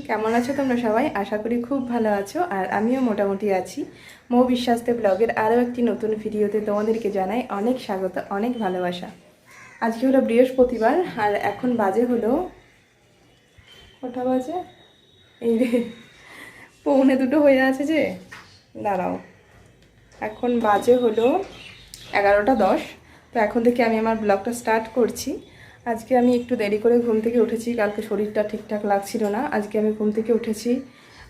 কেমন আছো তোমরা সবাই? আশা করি খুব ভালো আছো আর আমিও মোটামুটি আছি। মৌ বিশ্বাস্তে ব্লগের আরও একটি নতুন ভিডিওতে তোমাদেরকে জানাই অনেক স্বাগত, অনেক ভালোবাসা। আজকে হলো বৃহস্পতিবার আর এখন বাজে হলো কটা বাজে, এই রে 1:45 হয়ে আছে যে, দাঁড়াও, এখন বাজে হলো 11:10। তো এখন থেকে আমি আমার ব্লগটা স্টার্ট করছি। আজকে আমি একটু দেরি করে ঘুম থেকে উঠেছি, কালকে শরীরটা ঠিকঠাক লাগছিল না। আজকে আমি ঘুম থেকে উঠেছি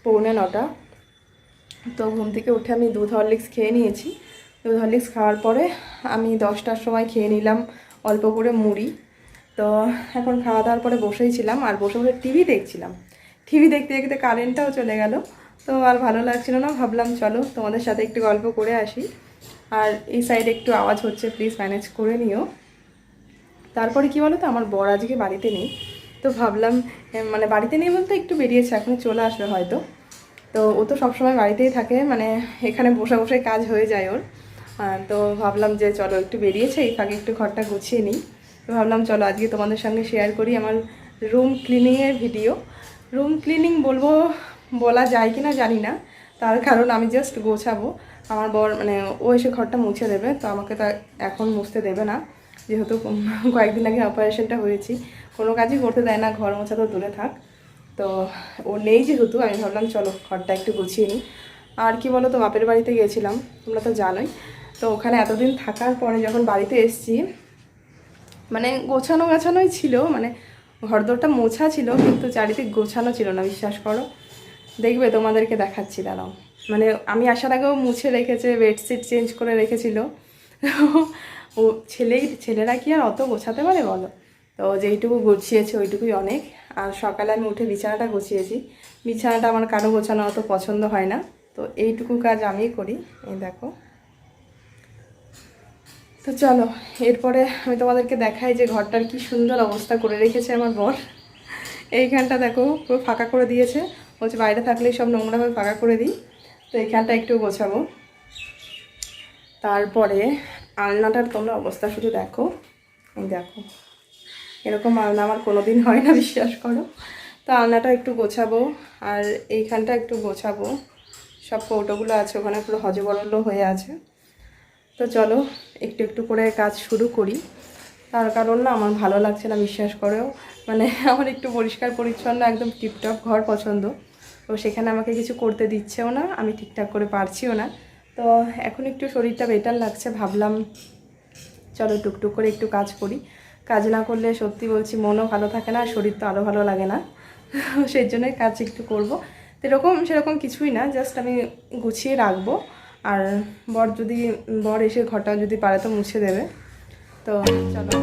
8:45। তো ঘুম থেকে উঠে আমি দুধ হরলিক্স খেয়ে নিয়েছি। দুধ হরলিক্স খাওয়ার পরে আমি 10টার সময় খেয়ে নিলাম অল্প করে মুড়ি। তো এখন খাওয়া দাওয়ার পরে বসেই ছিলাম আর বসে বসে টিভি দেখছিলাম। টিভি দেখতে দেখতে কারেন্টটাও চলে গেল। তো আর ভালো লাগছিল না, ভাবলাম চলো তোমাদের সাথে একটু গল্প করে আসি। আর এই সাইডে একটু আওয়াজ হচ্ছে, প্লিজ ম্যানেজ করে নিও। তারপরে কি বলো তো, আমার বর আজকে বাড়িতে নেই। তো ভাবলাম মানে বাড়িতে নেই বলতে একটু বেরিয়েছে, এখন চলে আসবে হয়তো। তো ও তো সবসময় বাড়িতেই থাকে, মানে এখানে বসে বসে কাজ হয়ে যায় ওর। তো ভাবলাম যে চলো একটু বেরিয়েছে, এই ফাঁকে একটু ঘরটা গুছিয়ে নিই। তো ভাবলাম চলো আজকে তোমাদের সঙ্গে শেয়ার করি আমার রুম ক্লিনিংয়ের ভিডিও। রুম ক্লিনিং বলা যায় কি না জানি না, তার কারণ আমি জাস্ট গোছাবো। আমার বর মানে ও এসে ঘরটা মুছে দেবে, তো আমাকে তো এখন মুছতে দেবে না, যেহেতু কয়েকদিন আগে অপারেশনটা হয়েছি। কোনো কাজই করতে দেয় না, ঘর মোছা তো দূরে থাক। তো ও নেই যেহেতু আমি ভাবলাম চলো ঘরটা একটু গুছিয়ে নিই। আর কি বলো তো, বাপের বাড়িতে গিয়েছিলাম, তোমরা তো জানোই। তো ওখানে এতদিন থাকার পরে যখন বাড়িতে এসেছি, মানে গোছানোই ছিল, মানে ঘরদোরটা মোছা ছিল কিন্তু চারিদিক গোছানো ছিল না, বিশ্বাস করো। দেখবে তোমাদেরকে দেখাচ্ছি, দাঁড়াও। মানে আমি আসার আগেও মুছে রেখেছে, বেডশিট চেঞ্জ করে রেখেছিল। ও ছেলেরা কি আর অত গোছাতে পারে বলো? তো যেইটুকু গুছিয়েছে ওইটুকুই অনেক। আর সকালে আমি উঠে বিছানাটা গুছিয়েছি। বিছানাটা আমার কারো গোছানো অত পছন্দ হয় না, তো এইটুকু কাজ আমিই করি, এই দেখো। তো চলো এরপরে আমি তোমাদেরকে দেখাই যে ঘরটার কি সুন্দর অবস্থা করে রেখেছে আমার বর। এইখানটা দেখো পুরো ফাঁকা করে দিয়েছে, বলছে বাইরে থাকলেই সব নোংরাভাবে ফাঁকা করে দিই। তো এইখানটা একটু গোছাবো। তারপরে আলনাটার তোমরা অবস্থা শুধু দেখো, এই দেখো, এরকম আলনা আমার কোনো দিন হয় না, বিশ্বাস করো। তো আলনাটা একটু গোছাবো আর এইখানটা একটু গোছাবো। সব কৌটোগুলো আছে ওখানে পুরো হজবরল হয়ে আছে। তো চলো একটু একটু করে কাজ শুরু করি। তার কারণ না আমার ভালো লাগছে না, বিশ্বাস করেও। মানে আমার একটু পরিষ্কার পরিচ্ছন্ন একদম টিপটপ ঘর পছন্দ। তো সেখানে আমাকে কিছু করতে দিচ্ছেও না, আমি ঠিকঠাক করে পারছিও না। তো এখন একটু শরীরটা বেটার লাগছে, ভাবলাম চলো টুকটুক করে একটু কাজ করি। কাজ না করলে সত্যি বলছি মনও ভালো থাকে না, শরীর তো আরও ভালো লাগে না। সেই জন্যই কাজ একটু করব। সেরকম কিছুই না, জাস্ট আমি গুছিয়ে রাখবো। আর বর এসে ঘরটা যদি পারে তো মুছে দেবে। তো চলো।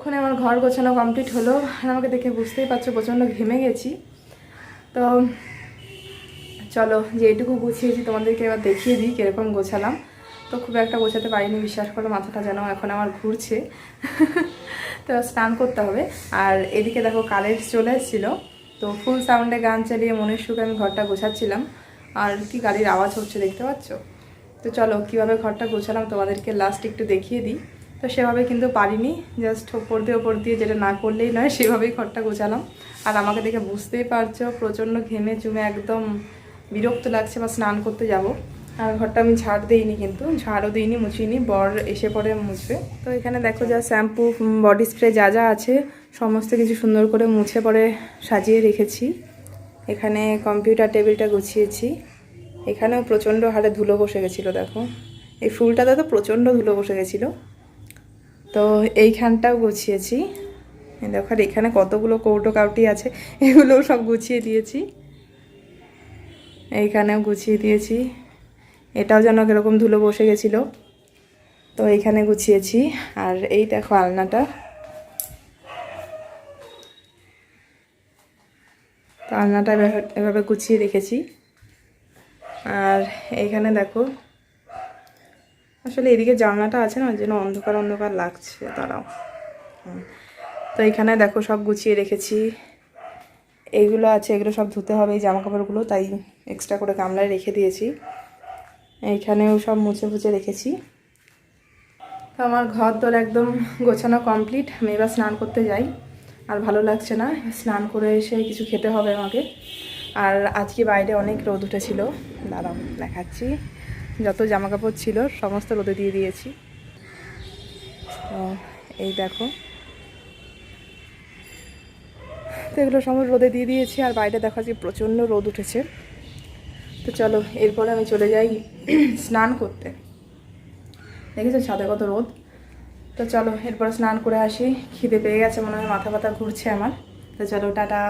এতক্ষণে আমার ঘর গোছানো কমপ্লিট হলো, আর আমাকে দেখে বুঝতেই পারছো প্রচণ্ড ঘেমে গেছি। তো চলো যেটুকু গুছিয়েছি তোমাদেরকে এবার দেখিয়ে দিই কীরকম গোছালাম। তো খুব একটা গোছাতে পারিনি, বিশ্বাস করো, মাথাটা যেন এখন আমার ঘুরছে। তো স্নান করতে হবে। আর এদিকে দেখো কারেন্ট চলে এসেছিলো, তো ফুল সাউন্ডে গান চালিয়ে মনের সুখে আমি ঘরটা গোছাচ্ছিলাম। আর কি গাড়ির আওয়াজ হচ্ছে দেখতে পাচ্ছ। তো চলো কীভাবে ঘরটা গোছালাম তোমাদেরকে লাস্ট একটু দেখিয়ে দিই। তো সেভাবে কিন্তু পারিনি, জাস্ট ওপর দিয়ে যেটা না করলেই নয় সেভাবেই ঘরটা গোছালাম। আর আমাকে দেখে বুঝতেই পারছো প্রচণ্ড ঘেমে চুমে একদম বিরক্ত লাগছে, বা স্নান করতে যাব। আর ঘরটা আমি ঝাড় দিইনি, কিন্তু ঝাড়ও দিইনি, মুছিনি, বর এসে পরে মুছবে। তো এখানে দেখো যা শ্যাম্পু বডি স্প্রে যা যা আছে সমস্ত কিছু সুন্দর করে মুছে পরে সাজিয়ে রেখেছি। এখানে কম্পিউটার টেবিলটা গুছিয়েছি। এখানেও প্রচণ্ড হারে ধুলো বসে গেছিলো, দেখো এই ফুলটাতে তো প্রচণ্ড ধুলো বসে গেছিলো। তো এইখানটাও গুছিয়েছি, দেখো। আর এখানে কতগুলো কৌটো কাউটি আছে, এগুলোও সব গুছিয়ে দিয়েছি। এইখানেও গুছিয়ে দিয়েছি, এটাও যেন কীরকম ধুলো বসে গেছিলো, তো এইখানে গুছিয়েছি। আর এই দেখো আলনাটা, তো আলনাটা এভাবে গুছিয়ে রেখেছি। আর এইখানে দেখো আসলে এদিকে জানলাটা আছে না, যেন অন্ধকার অন্ধকার লাগছে, দাঁড়াও। তো এইখানে দেখো সব গুছিয়ে রেখেছি। এইগুলো আছে, এগুলো সব ধুতে হবে, এই জামা কাপড়গুলো, তাই এক্সট্রা করে গামলায় রেখে দিয়েছি। এইখানেও সব মুছে ফুছে রেখেছি। তো আমার ঘর তোর একদম গোছানো কমপ্লিট। আমি এবার স্নান করতে যাই, আর ভালো লাগছে না, স্নান করে এসে কিছু খেতে হবে আমাকে। আর আজকে বাইরে অনেক রোদ উঠেছিল, দাঁড়াও দেখাচ্ছি। যত জামা কাপড় ছিল সমস্ত রোদে দিয়ে দিয়েছি। তো এই দেখো, তো এগুলো সমস্ত রোদে দিয়ে দিয়েছি। আর বাইরে দেখা যায় প্রচণ্ড রোদ উঠেছে। তো চলো এরপরে আমি চলে যাই স্নান করতে। দেখেছো ছাদে কত রোদ। তো চলো এরপরে স্নান করে আসি, খিদে পেয়ে গেছে মনে হয়, মাথা ব্যথা ঘুরছে আমার। তো চলো টাটা।